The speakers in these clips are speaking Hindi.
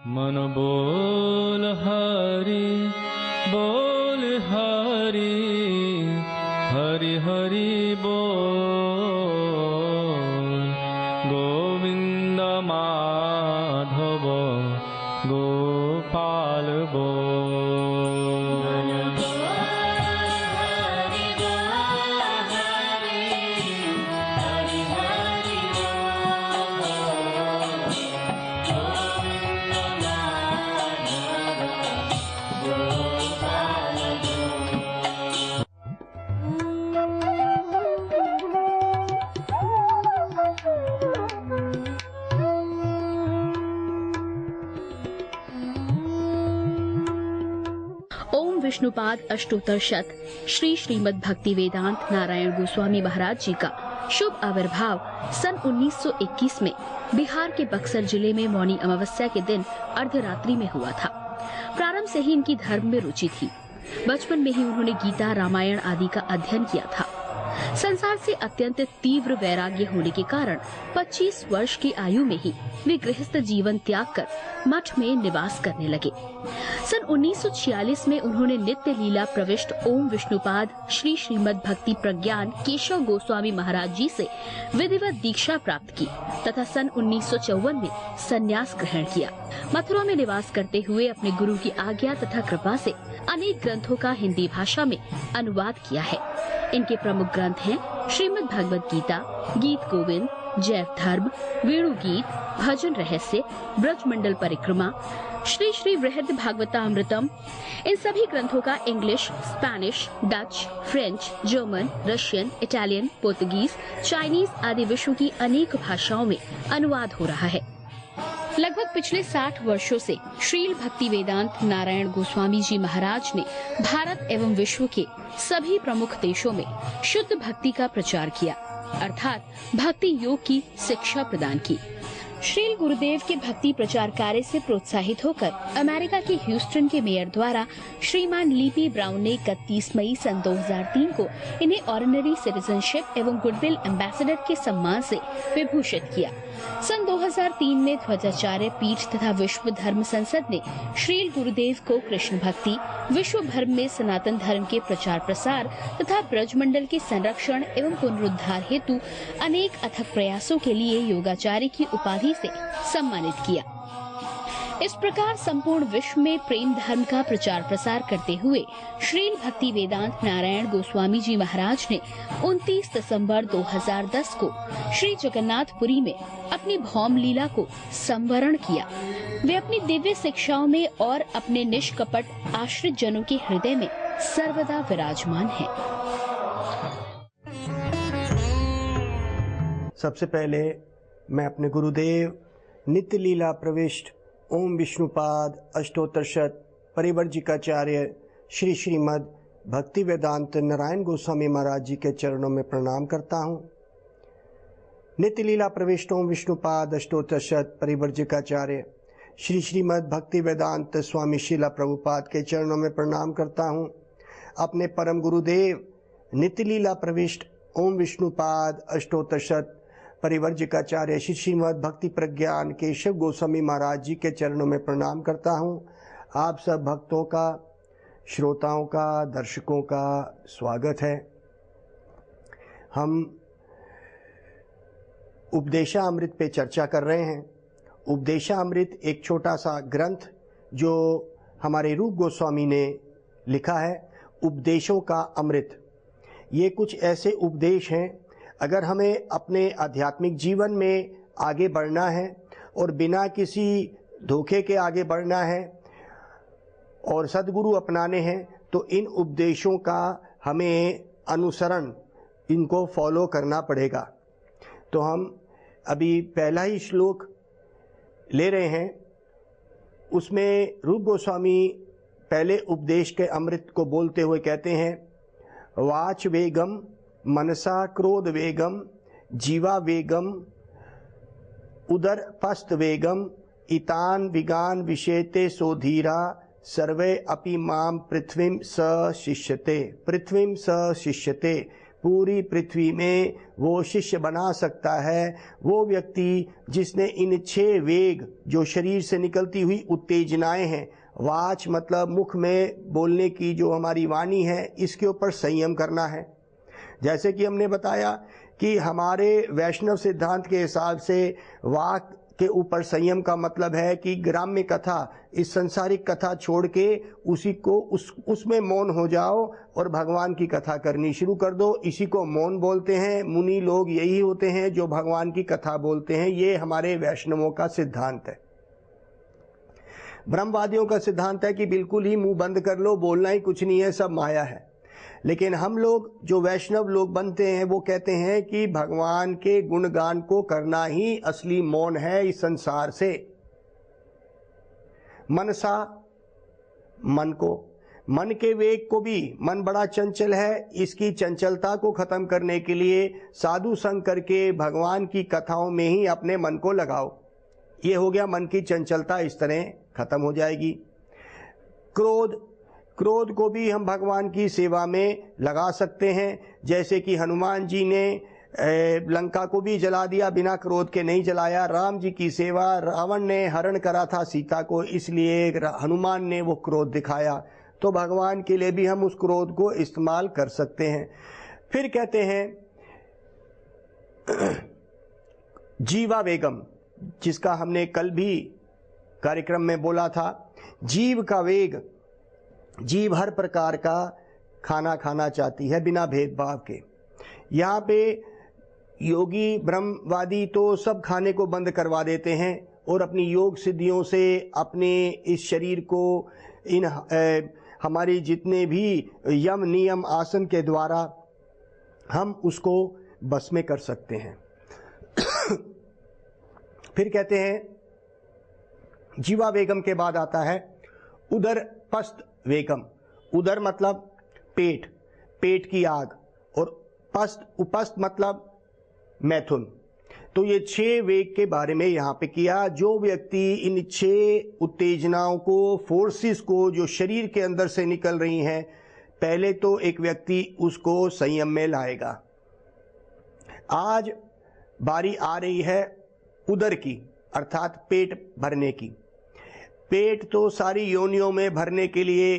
मन बोल हरि हरि हरि बोल। गोविंद माधव गोपाल बोल। विष्णुपाद अष्टोत्तर शत श्री श्रीमद् भक्ति वेदांत नारायण गोस्वामी महाराज जी का शुभ आविर्भाव सन 1921 में बिहार के बक्सर जिले में मौनी अमावस्या के दिन अर्धरात्रि में हुआ था। प्रारंभ से ही इनकी धर्म में रुचि थी। बचपन में ही उन्होंने गीता रामायण आदि का अध्ययन किया था। संसार से अत्यंत तीव्र वैराग्य होने के कारण 25 वर्ष की आयु में ही वे गृहस्थ जीवन त्याग कर मठ में निवास करने लगे। सन 1946 में उन्होंने नित्य लीला प्रविष्ट ओम विष्णुपाद श्री श्रीमद् भक्ति प्रज्ञान केशव गोस्वामी महाराज जी से विधिवत दीक्षा प्राप्त की तथा सन 1954 में संन्यास ग्रहण किया। मथुरा में निवास करते हुए अपने गुरु की आज्ञा तथा कृपा से अनेक ग्रंथों का हिंदी भाषा में अनुवाद किया है। इनके प्रमुख ग्रंथ हैं श्रीमद् भगवद गीता, गीत गोविंद, जैव धर्म, वेणु गीत, भजन रहस्य, ब्रजमंडल परिक्रमा, श्री श्री वृहद भागवतामृतम। इन सभी ग्रंथों का English, Spanish, Dutch, French, German, Russian, Italian, Portuguese, Chinese आदि विश्व की अनेक भाषाओं में अनुवाद हो रहा है। लगभग पिछले 60 वर्षों से श्रील भक्ति वेदांत नारायण गोस्वामी जी महाराज ने भारत एवं विश्व के सभी प्रमुख देशों में शुद्ध भक्ति का प्रचार किया, अर्थात भक्ति योग की शिक्षा प्रदान की। श्रील गुरुदेव के भक्ति प्रचार कार्य से प्रोत्साहित होकर अमेरिका के ह्यूस्टन के मेयर द्वारा श्रीमान लीपी ब्राउन ने 31 मई सन 2003 को इन्हें ऑर्डिनरी सिटीजनशिप एवं गुडविल एम्बेसडर के सम्मान से विभूषित किया। सन 2003 में ध्वजाचार्य पीठ तथा विश्व धर्म संसद ने श्रील गुरुदेव को कृष्ण भक्ति, विश्व भर में सनातन धर्म के प्रचार प्रसार तथा ब्रजमंडल के संरक्षण एवं पुनरुद्धार हेतु अनेक अथक प्रयासों के लिए योगाचार्य की उपाधि से सम्मानित किया। इस प्रकार संपूर्ण विश्व में प्रेम धर्म का प्रचार प्रसार करते हुए श्रील भक्ति वेदांत नारायण गोस्वामी जी महाराज ने 29 दिसंबर 2010 को श्री जगन्नाथपुरी में अपनी भौम लीला को संवरण किया। वे अपनी दिव्य शिक्षाओं में और अपने निष्कपट आश्रित जनों के हृदय में सर्वदा विराजमान हैं। सबसे पहले मैं अपने गुरुदेव नित्य लीला प्रविष्ट ओम विष्णुपाद अष्टोत्तर शत परिवर्जिकाचार्य श्री श्रीमद् भक्ति वेदांत नारायण गोस्वामी महाराज जी के चरणों में प्रणाम करता हूँ। नित्य लीला प्रविष्ट ओम विष्णुपाद अष्टोत्तर शत परिवर्जिकाचार्य श्री श्रीमद् भक्ति वेदांत स्वामी शीला प्रभुपाद के चरणों में प्रणाम करता हूँ। अपने परम गुरुदेव नित्य लीला प्रविष्ट ओम विष्णुपाद अष्टोत्तर शत परिवर्जिकाचार्य श्री श्रीमद् भक्ति प्रज्ञान केशव गोस्वामी महाराज जी के चरणों में प्रणाम करता हूँ। आप सब भक्तों का, श्रोताओं का, दर्शकों का स्वागत है। हम उपदेशामृत पे चर्चा कर रहे हैं। उपदेशामृत एक छोटा सा ग्रंथ जो हमारे रूप गोस्वामी ने लिखा है, उपदेशों का अमृत। ये कुछ ऐसे उपदेश हैं, अगर हमें अपने आध्यात्मिक जीवन में आगे बढ़ना है और बिना किसी धोखे के आगे बढ़ना है और सद्गुरु अपनाने हैं, तो इन उपदेशों का हमें अनुसरण, इनको फॉलो करना पड़ेगा। तो हम अभी पहला ही श्लोक ले रहे हैं। उसमें रूप गोस्वामी पहले उपदेश के अमृत को बोलते हुए कहते हैं, वाच वेगम मनसा क्रोध वेगम जीवा वेगम उदर पस्त वेगम इतान विगान विषेते सोधीरा सर्वे अपि माम पृथ्वीम स शिष्यते। पृथ्वीम स शिष्यते, पूरी पृथ्वी में वो शिष्य बना सकता है वो व्यक्ति जिसने इन 6 वेग जो शरीर से निकलती हुई उत्तेजनाएं हैं, वाच मतलब मुख में बोलने की जो हमारी वाणी है, इसके ऊपर संयम करना है। जैसे कि हमने बताया कि हमारे वैष्णव सिद्धांत के हिसाब से वाक के ऊपर संयम का मतलब है कि ग्राम्य कथा, इस संसारिक कथा छोड़ के उसी को उसमें मौन हो जाओ और भगवान की कथा करनी शुरू कर दो। इसी को मौन बोलते हैं। मुनि लोग यही होते हैं जो भगवान की कथा बोलते हैं। ये हमारे वैष्णवों का सिद्धांत है। ब्रह्मवादियों का सिद्धांत है कि बिल्कुल ही मुंह बंद कर लो, बोलना ही कुछ नहीं है, सब माया है। लेकिन हम लोग जो वैष्णव लोग बनते हैं वो कहते हैं कि भगवान के गुणगान को करना ही असली मौन है इस संसार से। मनसा, मन को, मन के वेग को भी, मन बड़ा चंचल है, इसकी चंचलता को खत्म करने के लिए साधु संग करके भगवान की कथाओं में ही अपने मन को लगाओ। ये हो गया मन की चंचलता, इस तरह खत्म हो जाएगी। क्रोध, क्रोध को भी हम भगवान की सेवा में लगा सकते हैं। जैसे कि हनुमान जी ने लंका को भी जला दिया, बिना क्रोध के नहीं जलाया। राम जी की सेवा, रावण ने हरण करा था सीता को, इसलिए हनुमान ने वो क्रोध दिखाया। तो भगवान के लिए भी हम उस क्रोध को इस्तेमाल कर सकते हैं। फिर कहते हैं जीवा वेगम, जिसका हमने कल भी कार्यक्रम में बोला था। जीव का वेग, जीव हर प्रकार का खाना खाना चाहती है बिना भेदभाव के। यहाँ पे योगी ब्रह्मवादी तो सब खाने को बंद करवा देते हैं और अपनी योग सिद्धियों से अपने इस शरीर को इन हमारी जितने भी यम नियम आसन के द्वारा हम उसको बस में कर सकते हैं। फिर कहते हैं जीवा वेगम के बाद आता है उदर पस्त वेगम। उदर मतलब पेट, पेट की आग, और पस्त, उपस्थ मतलब मैथुन। तो ये 6 वेग के बारे में यहाँ पे किया। जो व्यक्ति इन 6 उत्तेजनाओं को, फोर्सेस को जो शरीर के अंदर से निकल रही हैं, पहले तो एक व्यक्ति उसको संयम में लाएगा। आज बारी आ रही है उदर की, अर्थात पेट भरने की। पेट तो सारी योनियों में भरने के लिए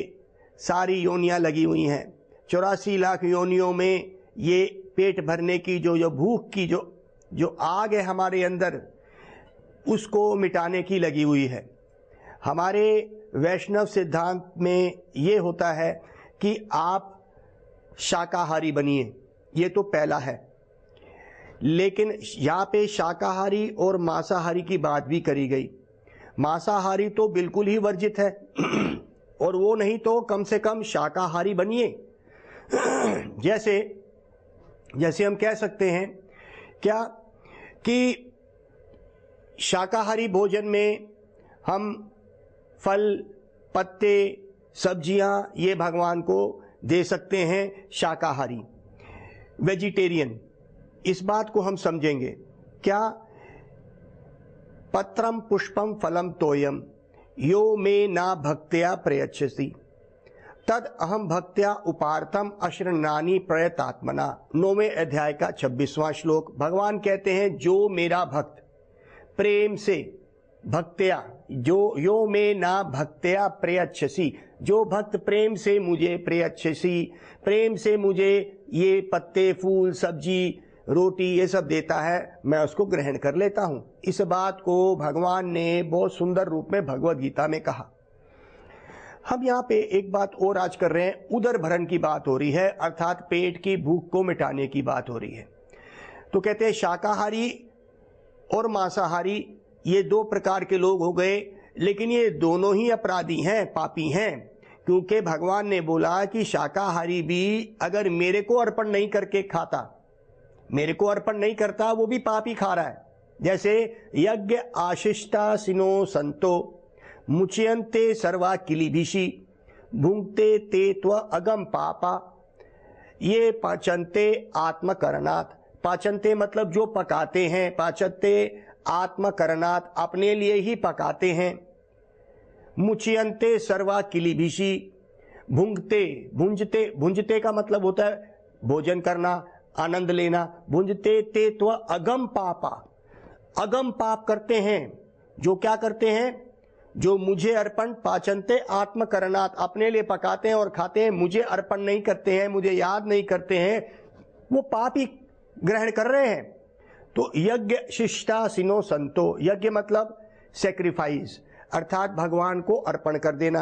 सारी योनियां लगी हुई हैं। 84 लाख योनियों में ये पेट भरने की जो भूख की जो आग है हमारे अंदर, उसको मिटाने की लगी हुई है। हमारे वैष्णव सिद्धांत में ये होता है कि आप शाकाहारी बनिए, ये तो पहला है। लेकिन यहाँ पे शाकाहारी और मांसाहारी की बात भी करी गई। मांसाहारी तो बिल्कुल ही वर्जित है और वो नहीं तो कम से कम शाकाहारी बनिए। जैसे हम कह सकते हैं क्या कि शाकाहारी भोजन में हम फल, पत्ते, सब्जियां ये भगवान को दे सकते हैं, शाकाहारी, वेजिटेरियन। इस बात को हम समझेंगे क्या? पत्रम पुष्पम फलम तोयम यो मे ना भक्त्या प्रयच्छसि तद अहम भक्त्या उपार्थम अशरणानि प्रयतात्मना। 9वें अध्याय का 26वां श्लोक। भगवान कहते हैं जो मेरा भक्त प्रेम से भक्त्या, जो यो मे ना भक्त्या प्रयच्छसि, जो भक्त प्रेम से मुझे प्रयच्छसि, प्रेम से मुझे ये पत्ते, फूल, सब्जी, रोटी ये सब देता है, मैं उसको ग्रहण कर लेता हूं। इस बात को भगवान ने बहुत सुंदर रूप में भगवद गीता में कहा। हम यहाँ पे एक बात और आज कर रहे हैं, उदर भरण की बात हो रही है, अर्थात पेट की भूख को मिटाने की बात हो रही है। तो कहते हैं शाकाहारी और मांसाहारी ये 2 प्रकार के लोग हो गए, लेकिन ये दोनों ही अपराधी हैं, पापी हैं, क्योंकि भगवान ने बोला कि शाकाहारी भी अगर मेरे को अर्पण नहीं करके खाता, मेरे को अर्पण नहीं करता, वो भी पाप ही खा रहा है। जैसे यज्ञ आशिष्टा सिनो संतो मुच्यन्ते सर्वा किलिभिषि भुंक्ते ते त्व अगम पापा ये पाचन्ते आत्मकरणात्। पाचन्ते मतलब जो पकाते हैं, पाचन्ते आत्मकरणात् अपने लिए ही पकाते हैं। मुच्यन्ते सर्वा किलिभिषि भुंक्ते, भुंजते, भुंजते का मतलब होता है भोजन करना, आनंद लेना। भुंजते ते त्व अगम पापा, अगम पाप करते हैं। जो क्या करते हैं? जो मुझे अर्पण पाचनते आत्मकरणात्, अपने लिए पकाते हैं और खाते हैं, मुझे अर्पण नहीं करते हैं, मुझे याद नहीं करते हैं, वो पाप ही ग्रहण कर रहे हैं। तो यज्ञ शिष्टा सिनो संतो, यज्ञ मतलब सेक्रीफाइस, अर्थात भगवान को अर्पण कर देना।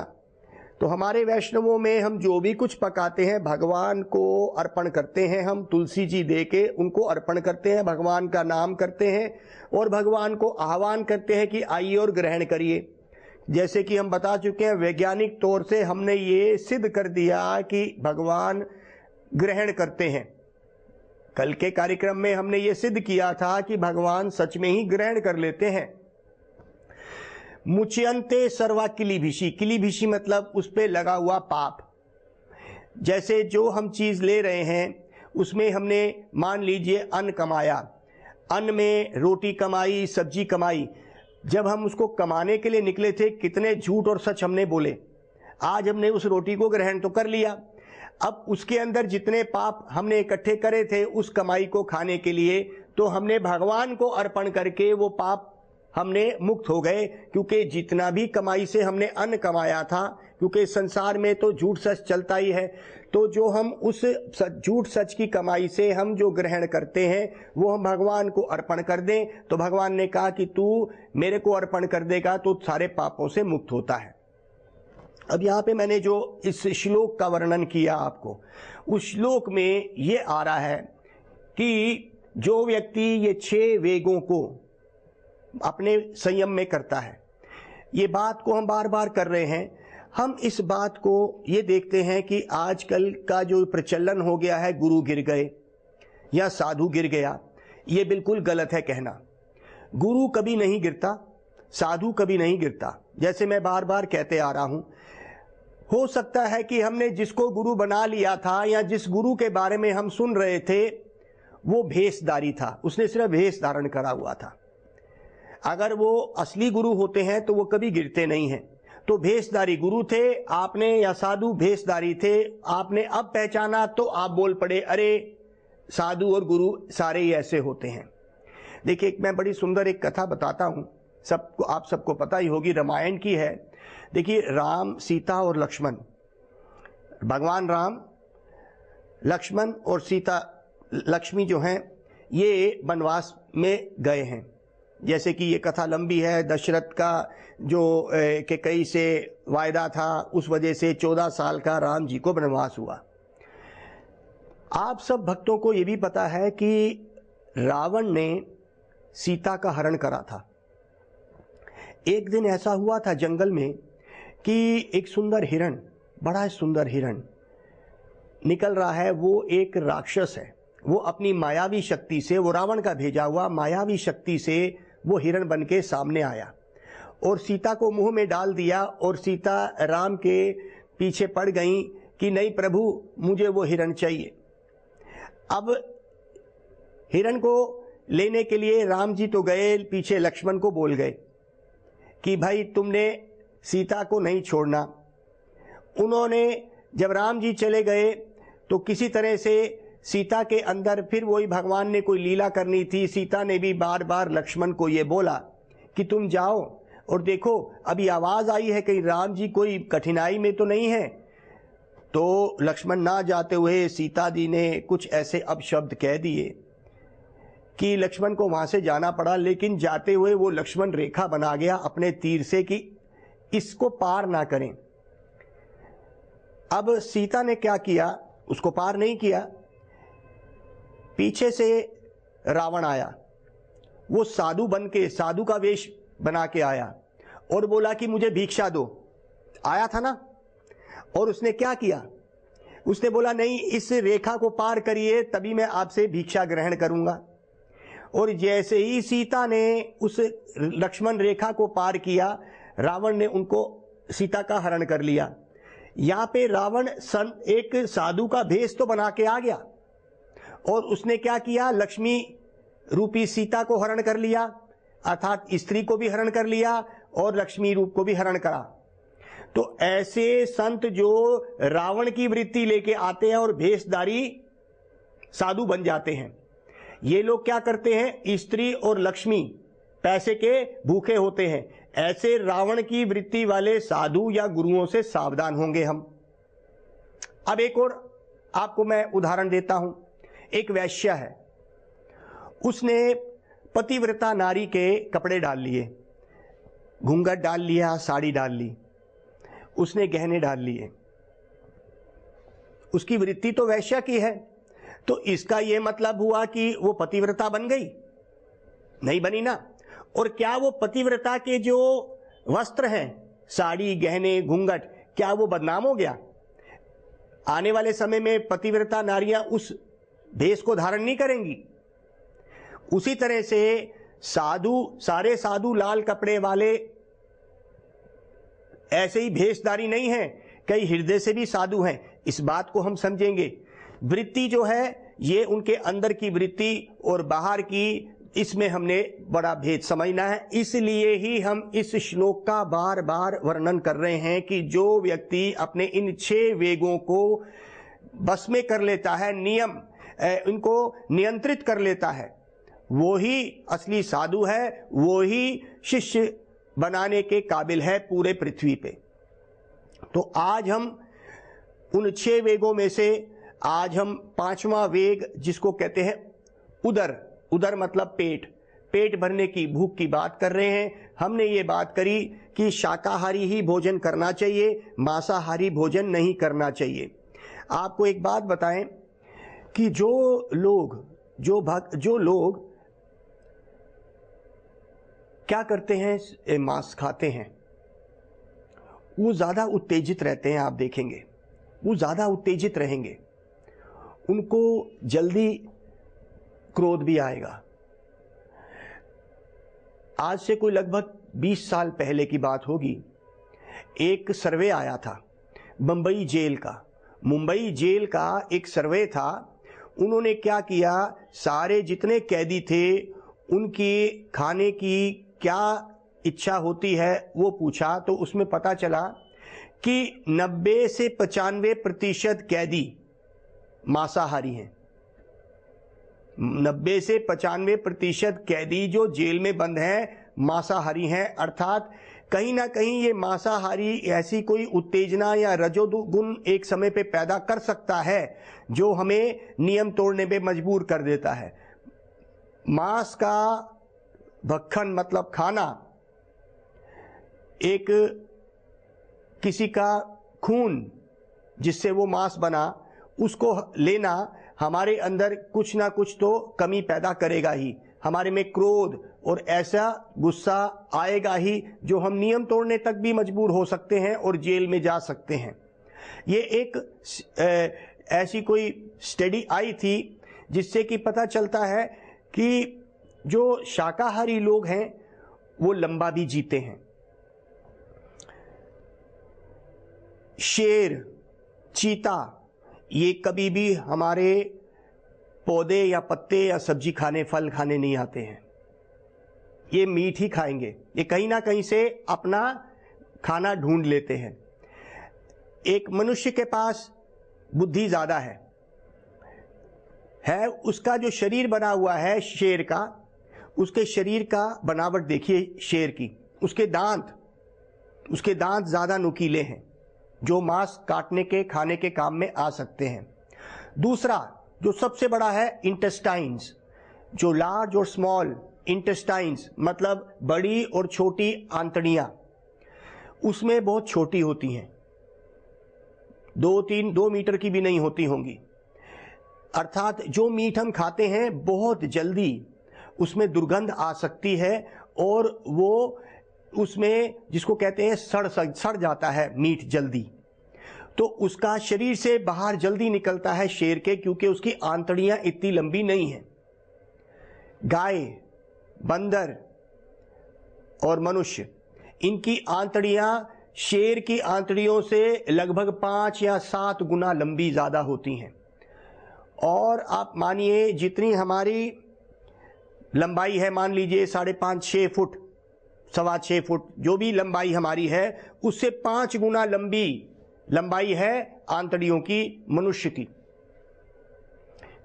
तो हमारे वैष्णवों में हम जो भी कुछ पकाते हैं भगवान को अर्पण करते हैं। हम तुलसी जी दे के उनको अर्पण करते हैं, भगवान का नाम करते हैं और भगवान को आह्वान करते हैं कि आइए और ग्रहण करिए। जैसे कि हम बता चुके हैं, वैज्ञानिक तौर से हमने ये सिद्ध कर दिया कि भगवान ग्रहण करते हैं। कल के कार्यक्रम में हमने ये सिद्ध किया था कि भगवान सच में ही ग्रहण कर लेते हैं। मुच्यन्ते सर्वा किलीभिषि, किलीभिषि मतलब उस पे लगा हुआ पाप। जैसे जो हम चीज ले रहे हैं उसमें हमने मान लीजिए अन्न कमाया, अन्न में रोटी कमाई, सब्जी कमाई। जब हम उसको कमाने के लिए निकले थे कितने झूठ और सच हमने बोले। आज हमने उस रोटी को ग्रहण तो कर लिया, अब उसके अंदर जितने पाप हमने इकट्ठे करे थे उस कमाई को खाने के लिए, तो हमने भगवान को अर्पण करके वो पाप हमने मुक्त हो गए। क्योंकि जितना भी कमाई से हमने अन्न कमाया था, क्योंकि संसार में तो झूठ सच चलता ही है, तो जो हम उस झूठ सच की कमाई से हम जो ग्रहण करते हैं वो हम भगवान को अर्पण कर दें। तो भगवान ने कहा कि तू मेरे को अर्पण कर देगा तो सारे पापों से मुक्त होता है। अब यहाँ पे मैंने जो इस श्लोक का वर्णन किया आपको, उस श्लोक में ये आ रहा है कि जो व्यक्ति ये 6 वेगों को अपने संयम में करता है, ये बात को हम बार बार कर रहे हैं। हम इस बात को ये देखते हैं कि आजकल का जो प्रचलन हो गया है, गुरु गिर गए या साधु गिर गया, ये बिल्कुल गलत है कहना। गुरु कभी नहीं गिरता, साधु कभी नहीं गिरता। जैसे मैं बार बार कहते आ रहा हूं, हो सकता है कि हमने जिसको गुरु बना लिया था या जिस गुरु के बारे में हम सुन रहे थे वो भेषधारी था, उसने सिर्फ भेष धारण करा हुआ था। अगर वो असली गुरु होते हैं तो वो कभी गिरते नहीं हैं। तो भेषधारी गुरु थे, आपने या साधु भेषधारी थे, आपने अब पहचाना तो आप बोल पड़े अरे साधु और गुरु सारे ही ऐसे होते हैं। देखिए मैं बड़ी सुंदर एक कथा बताता हूं, सबको आप सबको पता ही होगी, रामायण की है। देखिए राम, सीता और लक्ष्मण, भगवान राम, लक्ष्मण और सीता, लक्ष्मी जो हैं ये वनवास में गए हैं। जैसे कि ये कथा लंबी है, दशरथ का जो कैकेयी से वायदा था उस वजह से 14 साल का राम जी को वनवास हुआ। आप सब भक्तों को ये भी पता है कि रावण ने सीता का हरण करा था। एक दिन ऐसा हुआ था जंगल में कि एक सुंदर हिरण, बड़ा सुंदर हिरण निकल रहा है। वो एक राक्षस है, वो अपनी मायावी शक्ति से, वो रावण का भेजा हुआ मायावी शक्ति से वो हिरण बन के सामने आया और सीता को मुंह में डाल दिया। और सीता राम के पीछे पड़ गई कि नहीं प्रभु मुझे वो हिरण चाहिए। अब हिरण को लेने के लिए राम जी तो गए, पीछे लक्ष्मण को बोल गए कि भाई तुमने सीता को नहीं छोड़ना। उन्होंने जब राम जी चले गए तो किसी तरह से सीता के अंदर फिर वही भगवान ने कोई लीला करनी थी। सीता ने भी बार बार लक्ष्मण को ये बोला कि तुम जाओ और देखो अभी आवाज आई है कहीं राम जी कोई कठिनाई में तो नहीं है। तो लक्ष्मण ना जाते हुए सीता जी ने कुछ ऐसे अपशब्द कह दिए कि लक्ष्मण को वहां से जाना पड़ा। लेकिन जाते हुए वो लक्ष्मण रेखा बना गया अपने तीर से कि इसको पार ना करें। अब सीता ने क्या किया, उसको पार नहीं किया। पीछे से रावण आया, वो साधु बन के, साधु का वेश बना के आया और बोला कि मुझे भिक्षा दो। आया था ना, और उसने क्या किया, उसने बोला नहीं इस रेखा को पार करिए तभी मैं आपसे भिक्षा ग्रहण करूंगा। और जैसे ही सीता ने उस लक्ष्मण रेखा को पार किया, रावण ने उनको सीता का हरण कर लिया। यहां पे रावण एक साधु का भेष तो बना के आ गया और उसने क्या किया, लक्ष्मी रूपी सीता को हरण कर लिया, अर्थात स्त्री को भी हरण कर लिया और लक्ष्मी रूप को भी हरण करा। तो ऐसे संत जो रावण की वृत्ति लेके आते हैं और भेषधारी साधु बन जाते हैं। ये लोग क्या करते हैं, स्त्री और लक्ष्मी पैसे के भूखे होते हैं। ऐसे रावण की वृत्ति वाले साधु या गुरुओं से सावधान होंगे हम। अब एक और आपको मैं उदाहरण देता हूं। एक वैश्या है, उसने पतिव्रता नारी के कपड़े डाल लिए, घूंघट डाल लिया, साड़ी डाल ली, उसने गहने डाल लिए। उसकी वृत्ति तो वैश्या की है, तो इसका यह मतलब हुआ कि वो पतिव्रता बन गई? नहीं बनी ना। और क्या वो पतिव्रता के जो वस्त्र हैं, साड़ी, गहने, घूंघट, क्या वो बदनाम हो गया? आने वाले समय में पतिव्रता नारियां उस भेष को धारण नहीं करेंगी। उसी तरह से सारे साधु लाल कपड़े वाले ऐसे ही भेषधारी नहीं हैं, कई हृदय से भी साधु हैं। इस बात को हम समझेंगे। वृत्ति जो है ये उनके अंदर की वृत्ति और बाहर की, इसमें हमने बड़ा भेद समझना है। इसलिए ही हम इस श्लोक का बार बार वर्णन कर रहे हैं कि जो व्यक्ति अपने इन 6 वेगों को बस में कर लेता है, इनको नियंत्रित कर लेता है, वो ही असली साधु है, वो ही शिष्य बनाने के काबिल है पूरे पृथ्वी पे। तो आज हम उन 6 वेगों में से आज हम 5वां वेग, जिसको कहते हैं उदर मतलब पेट भरने की, भूख की बात कर रहे हैं। हमने ये बात करी कि शाकाहारी ही भोजन करना चाहिए, मांसाहारी भोजन नहीं करना चाहिए। आपको एक बात बताएं कि जो लोग क्या करते हैं, मांस खाते हैं, वो ज्यादा उत्तेजित रहते हैं। आप देखेंगे वो ज्यादा उत्तेजित रहेंगे, उनको जल्दी क्रोध भी आएगा। आज से कोई लगभग 20 साल पहले की बात होगी, एक सर्वे आया था मुंबई जेल का एक सर्वे था। उन्होंने क्या किया, सारे जितने कैदी थे उनकी खाने की क्या इच्छा होती है वो पूछा, तो उसमें पता चला कि 90 से 95% कैदी मांसाहारी हैं। 90 से 95% कैदी जो जेल में बंद हैं मांसाहारी हैं। अर्थात कहीं ना कहीं ये मांसाहारी ऐसी कोई उत्तेजना या रजोगुण एक समय पे पैदा कर सकता है जो हमें नियम तोड़ने पे मजबूर कर देता है। मांस का भक्षण मतलब खाना, एक किसी का खून जिससे वो मांस बना, उसको लेना हमारे अंदर कुछ ना कुछ तो कमी पैदा करेगा ही। हमारे में क्रोध और ऐसा गुस्सा आएगा ही जो हम नियम तोड़ने तक भी मजबूर हो सकते हैं और जेल में जा सकते हैं। ये एक ऐसी कोई स्टडी आई थी जिससे कि पता चलता है कि जो शाकाहारी लोग हैं वो लंबा भी जीते हैं। शेर, चीता, ये कभी भी हमारे पौधे या पत्ते या सब्जी खाने, फल खाने नहीं आते हैं। ये मीट ही खाएंगे। ये कहीं ना कहीं से अपना खाना ढूंढ लेते हैं। एक मनुष्य के पास बुद्धि ज्यादा है उसका जो शरीर बना हुआ है शेर का, उसके शरीर का बनावट देखिए शेर की, उसके दांत ज्यादा नुकीले हैं जो मांस काटने के, खाने के काम में आ सकते हैं। दूसरा जो सबसे बड़ा है इंटेस्टाइन्स, जो लार्ज और स्मॉल इंटेस्टाइन्स मतलब बड़ी और छोटी आंतड़ियां, उसमें बहुत छोटी होती हैं, 2 मीटर की भी नहीं होती होंगी। अर्थात जो मीट हम खाते हैं बहुत जल्दी उसमें दुर्गंध आ सकती है और वो उसमें जिसको कहते हैं सड़ जाता है मीट जल्दी, तो उसका शरीर से बाहर जल्दी निकलता है शेर के, क्योंकि उसकी आंतड़ियां इतनी लंबी नहीं हैं। गाय, बंदर और मनुष्य, इनकी आंतड़ियां शेर की आंतड़ियों से लगभग 5 या 7 गुना लंबी ज्यादा होती हैं। और आप मानिए जितनी हमारी लंबाई है, मान लीजिए 5.5-6 फुट, 6.25 फुट, जो भी लंबाई हमारी है उससे 5 गुना लंबाई है आंतड़ियों की मनुष्य की।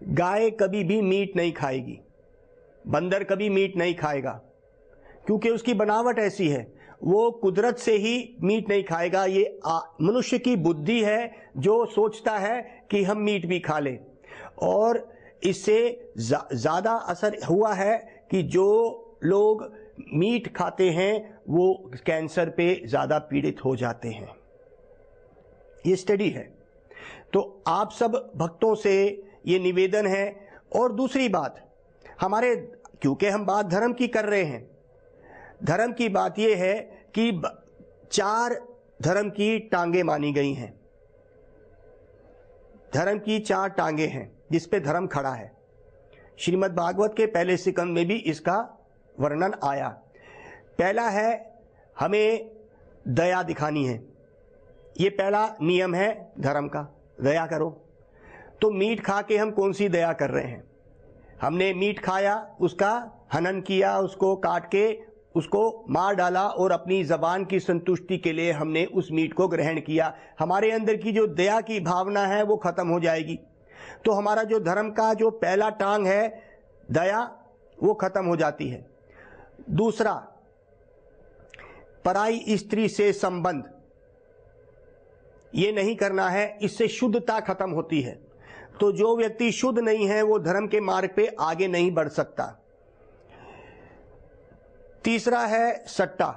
गाय कभी भी मीट नहीं खाएगी, बंदर कभी मीट नहीं खाएगा, क्योंकि उसकी बनावट ऐसी है, वो कुदरत से ही मीट नहीं खाएगा। ये मनुष्य की बुद्धि है जो सोचता है कि हम मीट भी खा लें, और इससे ज़्यादा असर हुआ है कि जो लोग मीट खाते हैं वो कैंसर पे ज़्यादा पीड़ित हो जाते हैं। ये स्टडी है। तो आप सब भक्तों से ये निवेदन है। और दूसरी बात, हमारे, क्योंकि हम बात धर्म की कर रहे हैं, धर्म की बात ये है कि 4 धर्म की टांगे मानी गई हैं। धर्म की 4 टांगे हैं जिस पे धर्म खड़ा है। श्रीमद् भागवत के पहले सिकंद में भी इसका वर्णन आया। पहला है, हमें दया दिखानी है। ये पहला नियम है धर्म का, दया करो। तो मीट खा के हम कौन सी दया कर रहे हैं? हमने मीट खाया, उसका हनन किया, उसको काट के उसको मार डाला और अपनी जबान की संतुष्टि के लिए हमने उस मीट को ग्रहण किया। हमारे अंदर की जो दया की भावना है वो खत्म हो जाएगी। तो हमारा जो धर्म का जो पहला टांग है दया, वो खत्म हो जाती है। दूसरा, पराई स्त्री से संबंध, ये नहीं करना है, इससे शुद्धता खत्म होती है। तो जो व्यक्ति शुद्ध नहीं है वो धर्म के मार्ग पे आगे नहीं बढ़ सकता। तीसरा है सट्टा।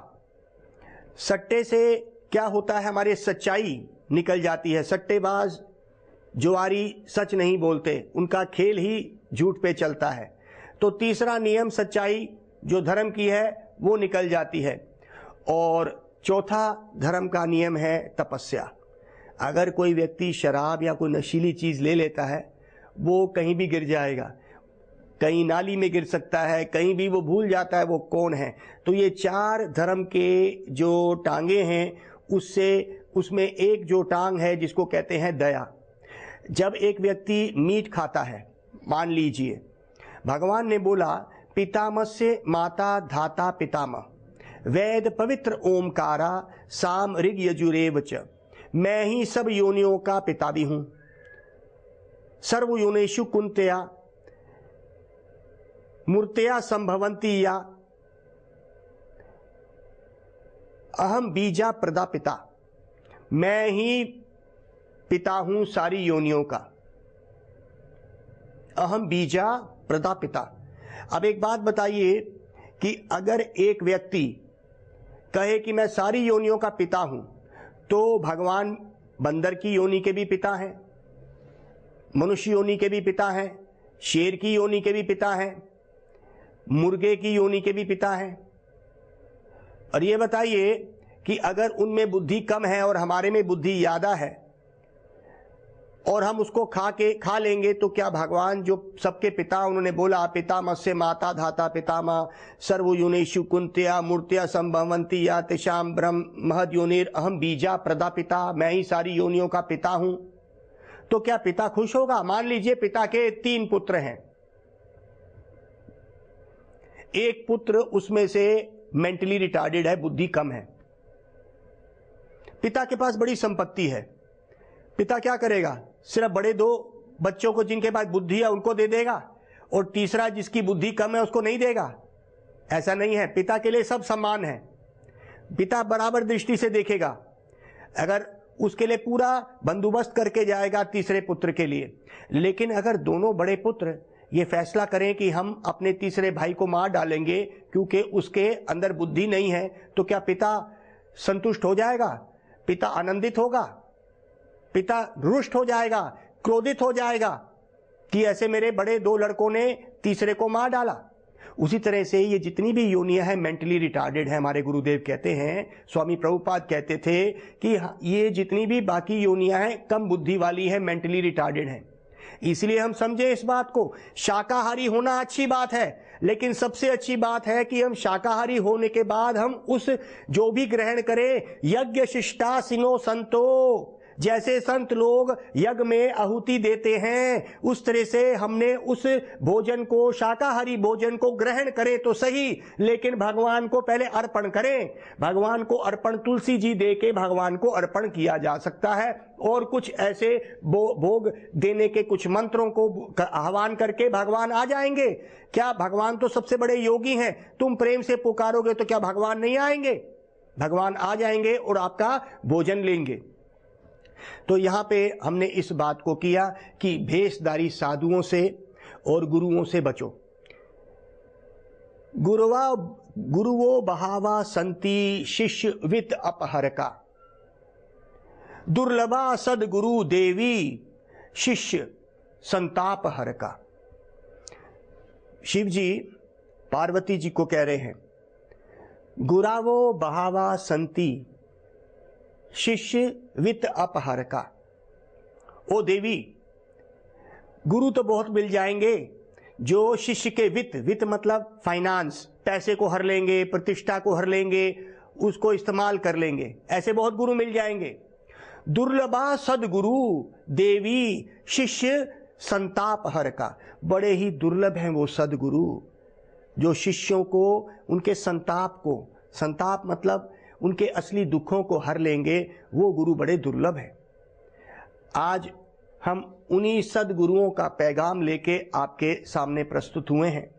सट्टे से क्या होता है, हमारी सच्चाई निकल जाती है। सट्टेबाज जुआरी सच नहीं बोलते, उनका खेल ही झूठ पे चलता है। तो तीसरा नियम, सच्चाई जो धर्म की है वो निकल जाती है। और चौथा धर्म का नियम है तपस्या। अगर कोई व्यक्ति शराब या कोई नशीली चीज ले लेता है, वो कहीं भी गिर जाएगा, कहीं नाली में गिर सकता है, कहीं भी वो भूल जाता है वो कौन है। तो ये 4 धर्म के जो टांगे हैं, उसमें एक जो टांग है जिसको कहते हैं दया। जब एक व्यक्ति मीट खाता है, मान लीजिए भगवान ने बोला पितामह से माता धाता पितामह, वेद पवित्र ओमकारा, साम ऋग यजुरेव च, मैं ही सब योनियों का पिता भी हूं। सर्व योनिषु कुंतया मूर्तया संभवंती या, अहम बीजा प्रदा पिता, मैं ही पिता हूं सारी योनियों का। अहम बीजा प्रदा पिता। अब एक बात बताइए कि अगर एक व्यक्ति कहे कि मैं सारी योनियों का पिता हूं, तो भगवान बंदर की योनि के भी पिता हैं, मनुष्य योनि के भी पिता हैं, शेर की योनि के भी पिता हैं, मुर्गे की योनि के भी पिता हैं। और ये बताइए कि अगर उनमें बुद्धि कम है और हमारे में बुद्धि ज्यादा है और हम उसको खा लेंगे, तो क्या भगवान जो सबके पिता, उन्होंने बोला पितामह से माता धाता पितामह, सर्व योनिषु कुंतया मूर्त्या संभवंती या तेषाम ब्रह्म महद योनिर अहम बीजा प्रदा पिता, मैं ही सारी योनियों का पिता हूं। तो क्या पिता खुश होगा? मान लीजिए पिता के 3 पुत्र हैं, एक पुत्र उसमें से मेंटली रिटार्डेड है, बुद्धि कम है। पिता के पास बड़ी संपत्ति है, पिता क्या करेगा? सिर्फ बड़े 2 बच्चों को जिनके पास बुद्धि है उनको दे देगा, और तीसरा जिसकी बुद्धि कम है उसको नहीं देगा? ऐसा नहीं है। पिता के लिए सब समान है, पिता बराबर दृष्टि से देखेगा। अगर उसके लिए पूरा बंदोबस्त करके जाएगा तीसरे पुत्र के लिए। लेकिन अगर दोनों बड़े पुत्र ये फैसला करें कि हम अपने तीसरे भाई को मार डालेंगे क्योंकि उसके अंदर बुद्धि नहीं है, तो क्या पिता संतुष्ट हो जाएगा? पिता आनंदित होगा? पिता रुष्ट हो जाएगा, क्रोधित हो जाएगा कि ऐसे मेरे बड़े 2 लड़कों ने तीसरे को मार डाला। उसी तरह से ये जितनी भी योनियां हैं मेंटली रिटार्डेड है। हमारे गुरुदेव कहते हैं, स्वामी प्रभुपाद कहते थे कि ये जितनी भी बाकी योनियां हैं कम बुद्धि वाली है, मेंटली रिटार्डेड है। इसलिए हम समझे इस बात को, शाकाहारी होना अच्छी बात है, लेकिन सबसे अच्छी बात है कि हम शाकाहारी होने के बाद हम उस जो भी ग्रहण करें, यज्ञ शिष्टासिनो संतो, जैसे संत लोग यज्ञ में आहुति देते हैं, उस तरह से हमने उस भोजन को, शाकाहारी भोजन को ग्रहण करें तो सही, लेकिन भगवान को पहले अर्पण करें। भगवान को अर्पण तुलसी जी दे के भगवान को अर्पण किया जा सकता है, और कुछ ऐसे भोग देने के कुछ मंत्रों को आह्वान करके भगवान आ जाएंगे। क्या भगवान तो सबसे बड़े योगी हैं, तुम प्रेम से पुकारोगे तो क्या भगवान नहीं आएंगे? भगवान आ जाएंगे और आपका भोजन लेंगे। तो यहां पे हमने इस बात को किया कि भेषधारी साधुओं से और गुरुओं से बचो। गुरुवो बहावा संति शिष्य वित अपहरका, दुर्लभा सदगुरु देवी शिष्य संताप हरका। शिव जी पार्वती जी को कह रहे हैं, गुरावो बहावा संति शिष्य वित अपहरका। ओ देवी, गुरु तो बहुत मिल जाएंगे जो शिष्य के वित्त मतलब फाइनेंस, पैसे को हर लेंगे, प्रतिष्ठा को हर लेंगे, उसको इस्तेमाल कर लेंगे, ऐसे बहुत गुरु मिल जाएंगे। दुर्लभा सदगुरु देवी शिष्य संताप हर का, बड़े ही दुर्लभ हैं वो सदगुरु जो शिष्यों को उनके संताप मतलब उनके असली दुखों को हर लेंगे, वो गुरु बड़े दुर्लभ हैं। आज हम उन्हीं सदगुरुओं का पैगाम लेके आपके सामने प्रस्तुत हुए हैं।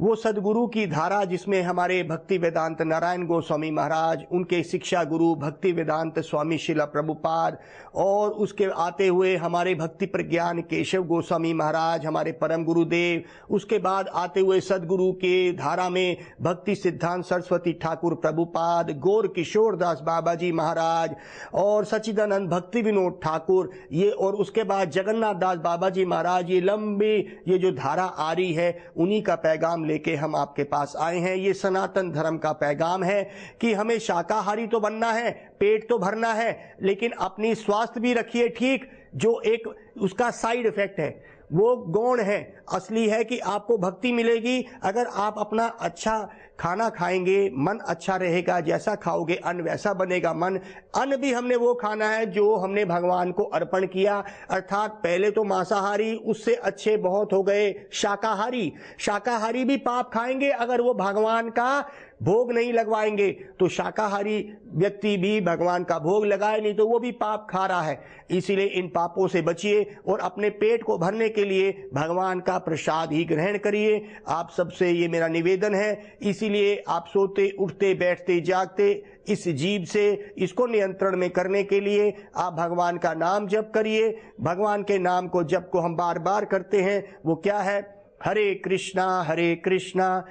वो सदगुरु की धारा जिसमें हमारे भक्ति वेदांत नारायण गोस्वामी महाराज, उनके शिक्षा गुरु भक्ति वेदांत स्वामी शिला प्रभुपाद, और उसके आते हुए हमारे भक्ति प्रज्ञान केशव गोस्वामी महाराज हमारे परम गुरुदेव, उसके बाद आते हुए सदगुरु के धारा में भक्ति सिद्धांत सरस्वती ठाकुर प्रभुपाद, गौर किशोर दास बाबा जी महाराज और सच्चिदानंद भक्ति विनोद ठाकुर, ये, और उसके बाद जगन्नाथ दास बाबा जी महाराज, ये लंबी ये जो धारा आ रही है, उन्हीं का पैगाम लेके हम आपके पास आए हैं। ये सनातन धर्म का पैगाम है कि हमें शाकाहारी तो बनना है, पेट तो भरना है, लेकिन अपनी स्वास्थ्य भी रखिए ठीक। जो एक उसका साइड इफेक्ट है वो गौण है, असली है कि आपको भक्ति मिलेगी अगर आप अपना अच्छा खाना खाएंगे, मन अच्छा रहेगा, जैसा खाओगे अन्न वैसा बनेगा मन। अन्न भी हमने वो खाना है जो हमने भगवान को अर्पण किया, अर्थात पहले तो मांसाहारी, उससे अच्छे बहुत हो गए शाकाहारी। शाकाहारी भी पाप खाएंगे अगर वो भगवान का भोग नहीं लगवाएंगे, तो शाकाहारी व्यक्ति भी भगवान का भोग लगाए, नहीं तो वो भी पाप खा रहा है। इसीलिए इन पापों से बचिए और अपने पेट को भरने के लिए भगवान का प्रसाद ही ग्रहण करिए। आप सबसे ये मेरा निवेदन है। इसीलिए आप सोते उठते बैठते जागते इस जीव से, इसको नियंत्रण में करने के लिए आप भगवान का नाम जप करिए। भगवान के नाम को जप को हम बार बार करते हैं, वो क्या है? हरे कृष्णा कृष्णा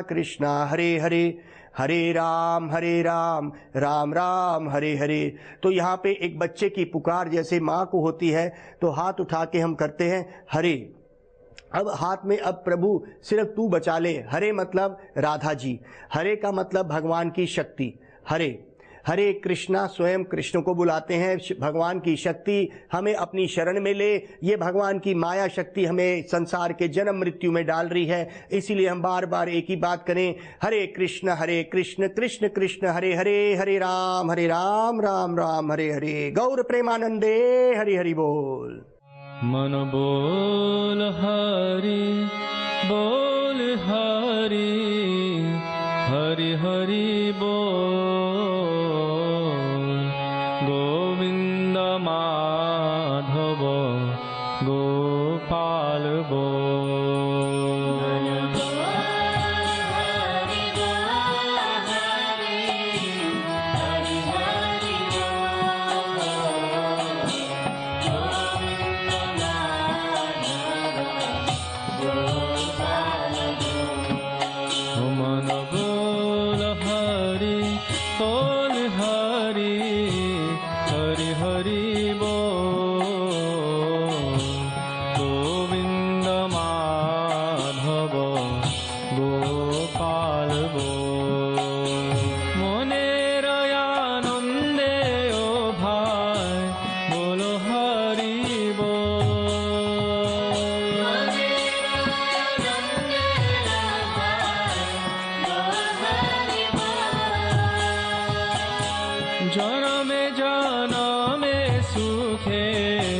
कृष्णा हरे हरे, हरे राम राम राम हरे हरे। तो यहाँ पे एक बच्चे की पुकार जैसे माँ को होती है, तो हाथ उठा के हम करते हैं हरे। अब हाथ में अब प्रभु सिर्फ तू बचा ले, हरे मतलब राधा जी, हरे का मतलब भगवान की शक्ति। हरे हरे कृष्णा, स्वयं कृष्ण को बुलाते हैं, भगवान की शक्ति हमें अपनी शरण में ले। ये भगवान की माया शक्ति हमें संसार के जन्म मृत्यु में डाल रही है, इसीलिए हम बार बार एक ही बात करें, हरे कृष्ण कृष्ण कृष्ण हरे हरे, हरे राम राम राम हरे हरे। गौर प्रेमानंदे हरि हरि बोल। मन बोल हरि हरि हरि बोल, गोविंद माधव गोपाल बोल। मन बोल हरि हरि हरि बोल, गोविंद माधव गोपाल बोल। मनेर आनंदे ओ भाई बोलो हरि बोल। जनमे जनमे सुखे